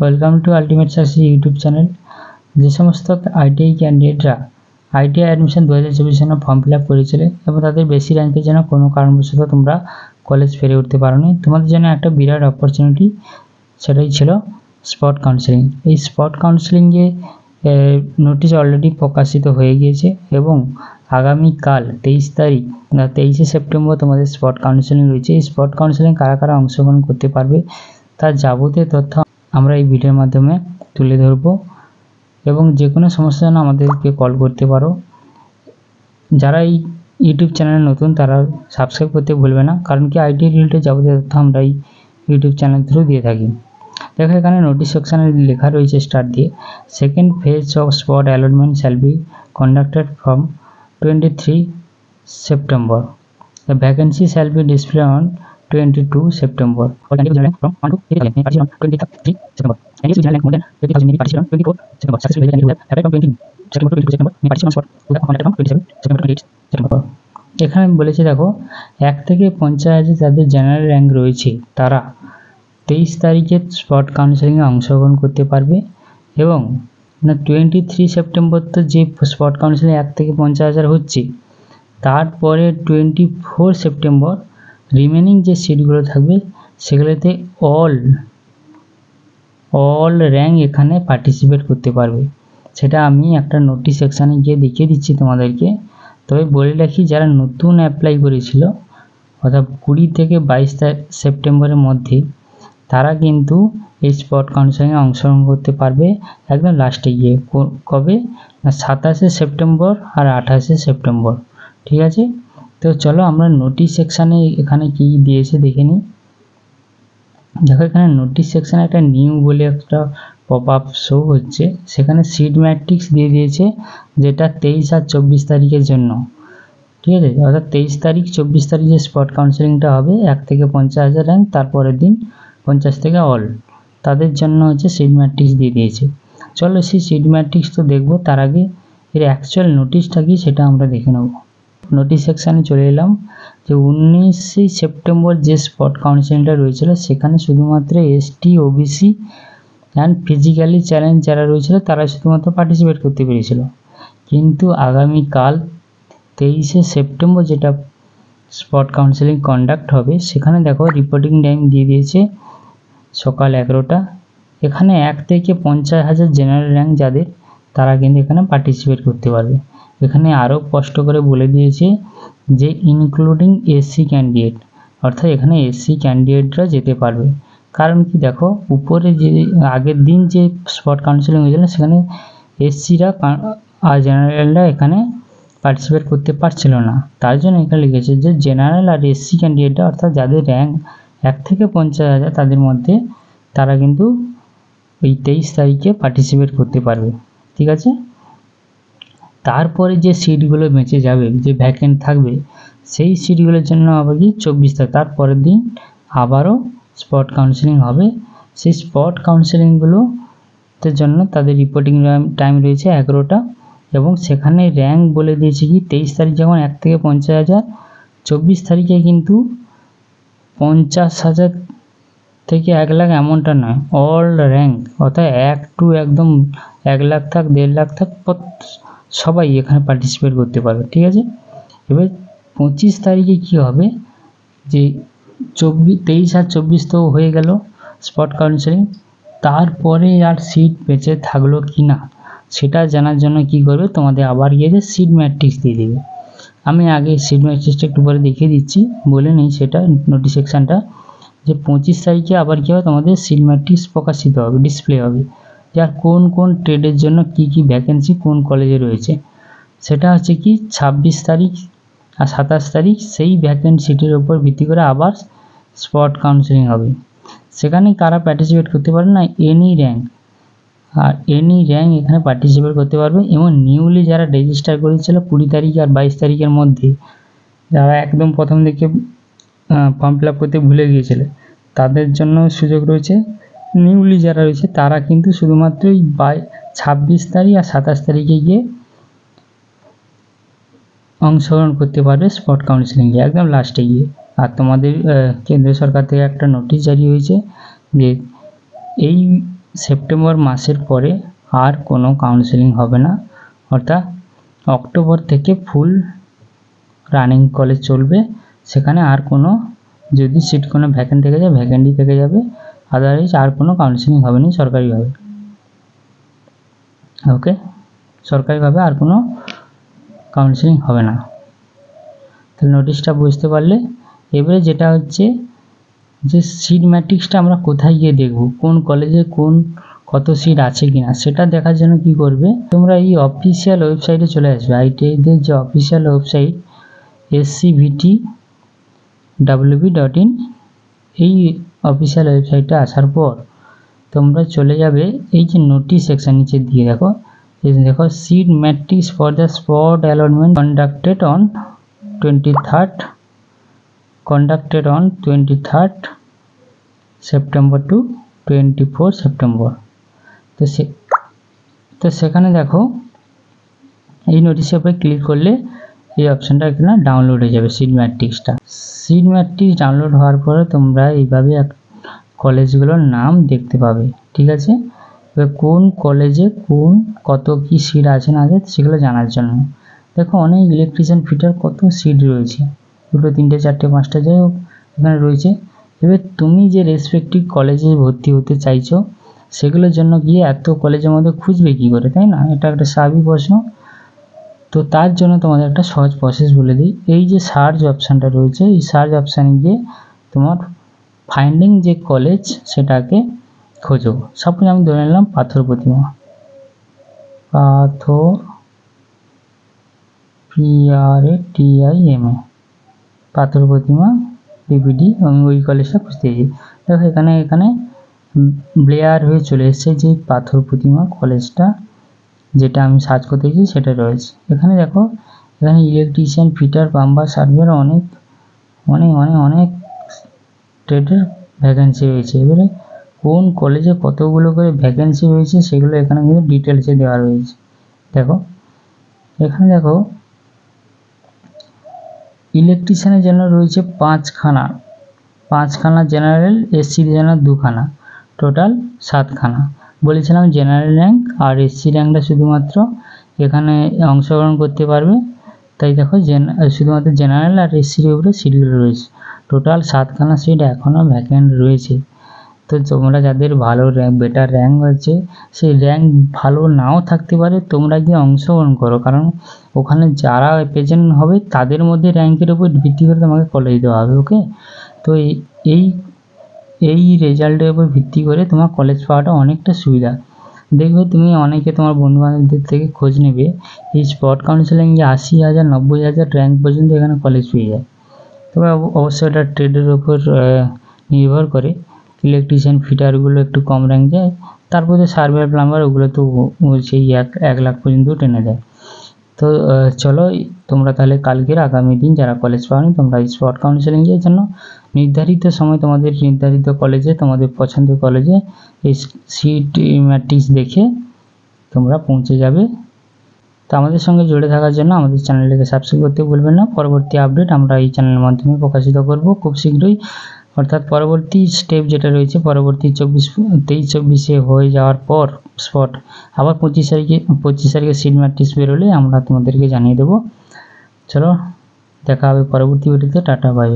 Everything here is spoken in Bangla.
Welcome to ultimate success YouTube channel. যে সমস্ত আইটিআই ক্যান্ডিডেটরা আইটিআই অ্যাডমিশন 2024 জন্য ফর্ম ফিল আপ করেছিল এবং তাদের বেশি র্যাঙ্কের জন্য কোনো কারণবশত তোমরা কলেজ ফেরে উঠতে পারোনি, তোমাদের জন্য একটা বিরাট অপরচুনিটি, সেটাই ছিল স্পট কাউন্সেলিং। এই স্পট কাউন্সেলিংয়ে নোটিশ অলরেডি প্রকাশিত হয়ে গিয়েছে এবং আগামীকাল 23 সেপ্টেম্বর তোমাদের স্পট কাউন্সেলিং রয়েছে। এই স্পট কাউন্সেলিং কারা কারা অংশগ্রহণ করতে পারবে তার যাবতীয় তথ্য আমরা এই ভিডিওর মাধ্যমে তুলে ধরব এবং যে কোনো সমস্যার জন্য আমাদেরকে কল করতে পারো। যারা এই ইউটিউব চ্যানেলে নতুন তারা সাবস্ক্রাইব করতে ভুলবে না, কারণ কি আইটি রিলেটেড যাবতীয় তথ্য আমরা এই ইউটিউব চ্যানেল থ্রু দিয়ে থাকি। দেখো এখানে নোটিশ সেকশানে লেখা রয়েছে স্টার্ট দিয়ে, second phase of spot allotment shall be conducted from 23 September. The vacancy shall be displayed on 22 September. For candidates with rank from 1 to 80,000 may participate on 23 September. Candidates with rank more than 20,000 may participate on 24 September. Successful candidates who have applied from 20 September to 22 September may participate on spot who have contacted from 27 September to 28 September. এখানে বলেছে দেখো 1 থেকে 50,000 যাদের জেনারেল র্যাঙ্ক রয়েছে তারা 23 তারিখে স্পট কাউন্সেলিংয়ে অংশগ্রহণ করতে পারবে এবং 23 সেপ্টেম্বর তো যে স্পট কাউন্সেলিং 1 থেকে 50,000 হচ্ছে, তারপরে 24 সেপ্টেম্বর রিমেনিং যে সিটগুলো থাকবে সেগুলোতে অল র্যাঙ্ক এখানে পার্টিসিপেট করতে পারবে। সেটা আমি একটা নোটিশ সেকশানে গিয়ে দেখিয়ে দিচ্ছি তোমাদেরকে। তবে বলে রাখি, যারা নতুন অ্যাপ্লাই করেছিল অর্থাৎ 20 থেকে 22 সেপ্টেম্বরের মধ্যে তারা কিন্তু এই স্পট কাউন্সেলিংয়ে অংশগ্রহণ করতে পারবে একদম লাস্টে গিয়ে। কবে না 27 সেপ্টেম্বর আর 28 সেপ্টেম্বর। ঠিক আছে, তো চলো আমরা নোটিশ সেকশানে এখানে কি দিয়েছে দেখে নিই। দেখো এখানে নোটিশ সেকশানে একটা নিউ বলে একটা পপ আপ শো হচ্ছে, সেখানে সিট ম্যাট্রিক্স দিয়ে দিয়েছে যেটা 23 আর 24 তারিখের জন্য। ঠিক আছে, অর্থাৎ 23 তারিখ 24 তারিখে স্পট কাউন্সেলিংটা হবে 1 থেকে 50,000 র্যাঙ্ক, তারপরের দিন 50 থেকে অল, তাদের জন্য হচ্ছে সিট ম্যাট্রিক্স দিয়ে দিয়েছে। চলো সেই সিট ম্যাট্রিক্স তো দেখবো, তার আগে এর অ্যাকচুয়াল নোটিশটা কি সেটা আমরা দেখে নেব। নোটিশ সেকশানে চলে এলাম। যে 19 সেপ্টেম্বর যে স্পট কাউন্সেলিংটা রয়েছিল সেখানে শুধুমাত্র ST, OBC and physically challenge যারা রয়েছিল তারা শুধুমাত্র পার্টিসিপেট করতে পেরেছিল। কিন্তু আগামীকাল 23 সেপ্টেম্বর যেটা স্পট কাউন্সেলিং কন্ডাক্ট হবে সেখানে দেখো রিপোর্টিং টাইম দিয়ে দিয়েছে সকাল 11টা। এখানে 1 থেকে 50,000 জেনারেল র্যাঙ্ক যাদের তারা কিন্তু এখানে পার্টিসিপেট করতে পারবে। এখানে আরও স্পষ্ট করে বলে দিয়েছে যে ইনক্লুডিং এসসি ক্যান্ডিডেট, অর্থাৎ এখানে এসসি ক্যান্ডিডেটরা যেতে পারবে। কারণ কি দেখো উপরে যে আগের দিন যে স্পট কাউন্সেলিং হয়েছিল সেখানে এসসিরা আর জেনারেলরা এখানে পার্টিসিপেট করতে পারছিল না, তার জন্য এখানে লিখেছে যে জেনারেল আর এসসি ক্যান্ডিডেটরা অর্থাৎ যাদের র্যাঙ্ক 1 থেকে 50,000 তাদের মধ্যে তারা কিন্তু ওই 23 তারিখে পার্টিসিপেট করতে পারবে। ঠিক আছে, তারপরে যে সিটগুলো বেঁচে যাবে, যে ভ্যাকেন্ট থাকবে, সেই সিটগুলোর জন্য আবার কি 24 তারিখ তারপরের দিন আবারও স্পট কাউন্সেলিং হবে। সেই স্পট কাউন্সেলিংগুলোতে জন্য তাদের রিপোর্টিং টাইম রয়েছে 11টা এবং সেখানে র্যাঙ্ক বলে দিয়েছে কি 23 তারিখ যখন 1 থেকে 50,000, 24 তারিখে কিন্তু 50,000 থেকে 1 লাখ এমনটা নয়, অল র্যাঙ্ক অর্থাৎ 1 টু একদম 1 লাখ থাক 1.5 লাখ থাক সবাই এখানে পার্টিসিপেট করতে পারবে। ঠিক আছে, এবার 25 তারিখে কি হবে, যে 23 আর 24 তো হয়ে গেল স্পট কাউন্সেলিং, তারপরে আর সিট বেঁচে থাকলো কি না সেটা জানার জন্য কি করবে, তোমাদের আবার গিয়ে যে সিট ম্যাট্রিক্স দিয়ে দেবে। আমি আগে সিট ম্যাট্রিক্সটা একটু পরে দেখিয়ে দিচ্ছি, বলে নিই সেটা নোটিশ সেকশানটা। যে 25 তারিখে আবার কী হবে, তোমাদের সিট ম্যাট্রিক্স প্রকাশিত হবে, ডিসপ্লে হবে, যার কোন কোন ট্রেডের জন্য কি কি ভ্যাকেন্সি কোন কলেজে রয়েছে। সেটা হচ্ছে কি 26 তারিখ আর 27 তারিখ সেই ভ্যাকেন্সিটির উপর ভিত্তি করে আবার স্পট কাউন্সেলিং হবে। সেখানে কারা পার্টিসিপেট করতে পারবে না, এনি র্যাঙ্ক, আর এনি র্যাঙ্ক এখানে পার্টিসিপেট করতে পারবে এবং নিউলি যারা রেজিস্টার করেছিল 20 তারিখ আর 22 তারিখের মধ্যে, যারা একদম প্রথম দিকে ফর্ম ফিল আপ করতে ভুলে গিয়েছিল তাদের জন্য সুযোগ রয়েছে। নিউলি যারা রয়েছে তারা কিন্তু শুধুমাত্র 26 তারিখ আর 27 তারিখে গিয়ে অংশগ্রহণ করতে পারবে স্পট কাউন্সেলিংয়ে একদম লাস্টে গিয়ে। আর তোমাদের কেন্দ্র সরকার থেকে একটা নোটিশ জারি হয়েছে যে এই সেপ্টেম্বর মাসের পরে আর কোনো কাউন্সেলিং হবে না, অর্থাৎ অক্টোবর থেকে ফুল রানিং কলেজ চলবে। সেখানে আর কোনো যদি সিট কোনো ভ্যাকেন্ট থেকে যায় ভ্যাকেন্টি থেকে যাবে, আদারওয়াইজ আর কোনো কাউন্সেলিং হবে না সরকারিভাবে। ওকে, সরকারিভাবে আর কোনো কাউন্সেলিং হবে না। তাহলে নোটিশটা বুঝতে পারলে। এবারে যেটা হচ্ছে যে সিট ম্যাট্রিক্সটা আমরা কোথায় গিয়ে দেখব, কোন কলেজে কত সিট আছে কিনা সেটা দেখার জন্য কি করবে, তোমরা এই অফিসিয়াল ওয়েবসাইটে চলে আসবে। আইটিআইদের যে অফিসিয়াল ওয়েবসাইট scvtwb.in, এই অফিসিয়াল ওয়েবসাইটে আসার পর তোমরা চলে যাবে এই যে নোটিশ সেকশন নিচে দিয়ে দেখো seat matrix for the spot allotment conducted on 23rd September to 24 September. তো সেখানে দেখো এই নোটিশের উপরে ক্লিক করলে এই অপশানটা এখানে ডাউনলোড হয়ে যাবে সিট ম্যাট্রিক্সটা। সিট ম্যাট্রিক্স ডাউনলোড হওয়ার পরে তোমরা এইভাবে কলেজগুলোর নাম দেখতে পাবে, ঠিক আছে। এবার কোন কলেজে কত কি সিট আছে না আছে সেগুলো জানার জন্য দেখো অনেক ইলেকট্রিশিয়ান ফিটার কত সিট রয়েছে, 2, 3, 4, 5টা যাই হোক এখানে রয়েছে। এবার তুমি যে রেসপেক্টিভ কলেজে ভর্তি হতে চাইছো সেগুলোর জন্য গিয়ে এত কলেজের মধ্যে খুঁজবে কী করে, তাই না? এটা একটা স্বাভাবিক প্রশ্ন। তো তার জন্য তোমাদের একটা সহজ প্রসেস বলে দিই। এই যে সার্চ অপশানটা রয়েছে, এই সার্চ অপশানে গিয়ে তোমার ফাইন্ডিং যে কলেজ সেটাকে খোঁজো। সাপোজ আমি ধরে নিলাম পাথর প্রতিমা, পাথর প্রতিমা বিবিডি, আমি ওই কলেজটা খুঁজতে গেছি। দেখো এখানে ব্লেয়ার হয়ে চলে এসছে যে পাথর প্রতিমা কলেজটা, যেটা আমি সার্চ করতে গেছি সেটা রয়েছে এখানে। দেখো এখানে ইলেকট্রিশিয়ান ফিটার প্লাম্বার সার্ভেয়ার অনেক ট্রেডের ভ্যাকেন্সি রয়েছে। এবারে কোন কলেজে কতগুলো করে ভ্যাকেন্সি রয়েছে সেগুলো এখানে কিন্তু ডিটেলসে দেওয়া রয়েছে। দেখো এখানে দেখো ইলেকট্রিশিয়ানের জন্য রয়েছে 5খানা জেনারেল, এসসি জন্য 2খানা, টোটাল 7খানা। বলেছিলাম জেনারেল র্যাঙ্ক আর এসসি র্যাঙ্কটা শুধুমাত্র এখানে অংশগ্রহণ করতে পারবে, তাই দেখো শুধুমাত্র জেনারেল আর এসসির উপরে সিটগুলো রয়েছে। টোটাল 7খানা সিট এখনও ভ্যাকেন্ট রয়েছে। তো তোমরা যাদের ভালো র্যাঙ্ক, বেটার র্যাঙ্ক হচ্ছে, সেই র্যাঙ্ক ভালো নাও থাকতে পারে, তোমরা গিয়ে অংশগ্রহণ করো, কারণ ওখানে যারা প্রেজেন্ট হবে তাদের মধ্যে র্যাঙ্কের উপর ভিত্তি করে তোমাকে কলেজ দেওয়া হবে। ওকে, তো এই রেজাল্টের উপর ভিত্তি করে তোমার কলেজ পাওয়াটা অনেকটা সুবিধা। দেখবে তুমি অনেকে তোমার বন্ধুবান্ধবদের থেকে খোঁজ নেবে, এই স্পট কাউন্সেলিং যে 80,000 90,000 র্যাঙ্ক পর্যন্ত এখানে কলেজ পেয়ে যায়। তবে অবশ্যই এটা ট্রেডের উপর নির্ভর করে। ইলেকট্রিশিয়ান ফিটারগুলো একটু কম র্যাঙ্ক যায়, তারপরে সার্ভেয়ার প্লাম্বার ওগুলো তো সেই 1 লাখ পর্যন্ত টেনে দেয়। তো চলো তোমরা তাহলে কালকের আগামী দিন যারা কলেজ পাওনি তোমরা স্পট কাউন্সেলিংয়ের জন্য নির্ধারিত সময় তোমাদের নির্ধারিত কলেজে, তোমাদের পছন্দের কলেজে এই সিট ম্যাট্রিক্স দেখে তোমরা পৌঁছে যাবে। তো আমাদের সঙ্গে জুড়ে থাকার জন্য আমাদের চ্যানেলটিকে সাবস্ক্রাইব করতে ভুলবেন না। পরবর্তী আপডেট আমরা এই চ্যানেলের মাধ্যমে প্রকাশিত করব খুব শীঘ্রই, অর্থাৎ পরবর্তী স্টেপ যেটা রয়েছে পরবর্তী 23-24 হয়ে যাওয়ার পর স্পট আবার 25 তারিখে সিট ম্যাট্রিক্স বেরোলে আমরা তোমাদেরকে জানিয়ে দেবো। চলো দেখা হবে পরবর্তী ভিডিওতে। Tata, by.